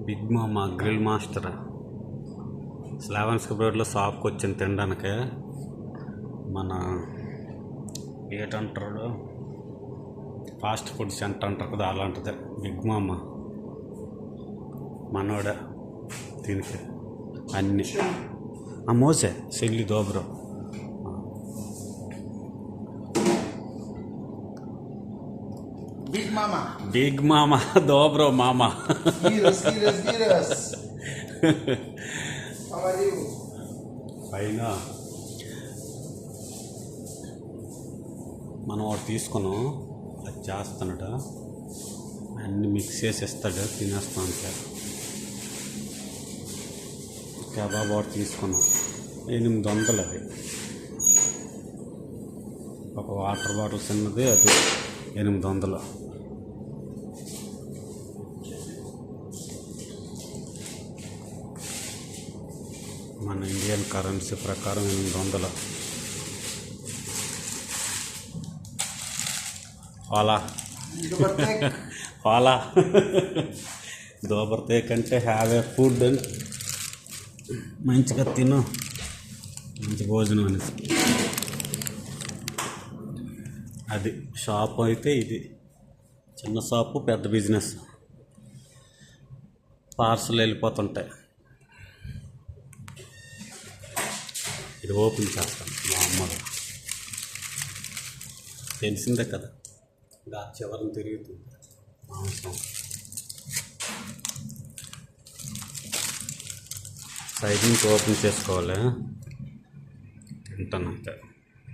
Big మామా grill master స్లావెన్స్ రోడ్లో షాప్కి వచ్చింది తినడానికి. మన ఏటంటారు ఫాస్ట్ ఫుడ్ సెంటర్ అంటారు కదా, అలాంటిదే బిగ్ మామా. మనోడ దీనికి అన్నీ మోసే సెల్లి దోబ్రో. బిగ్ మామా దోబ్రో మామా. పైన మనం ఒకటి తీసుకున్నాం, అది చేస్తానట, అన్నీ మిక్స్ చేసి ఇస్తాడు, తినేస్తాం అంతే. కబాబ్ ఒకటి తీసుకున్నాం, 800 అది. ఒక వాటర్ బాటిల్ చిన్నది, అది 800. మన ఇండియన్ కరెన్సీ ప్రకారం 800. ఫాలా దోబర్తే కంటే హ్యావ్ ఏ ఫుడ్ అని, మంచిగా తిను, మంచి భోజనం అనేసి. అది షాప్ అయితే ఇది చిన్న షాపు, పెద్ద బిజినెస్, పార్సల్ వెళ్ళిపోతుంటాయి. ఇది ఓపెన్ చేస్తాను మా అమ్మగా, తెలిసిందే కదా, ఇంకా చివరిని తిరుగుతుంది మాంసం. సైడ్ నుంచి ఓపెన్ చేసుకోవాలి, తింటాను అంతే.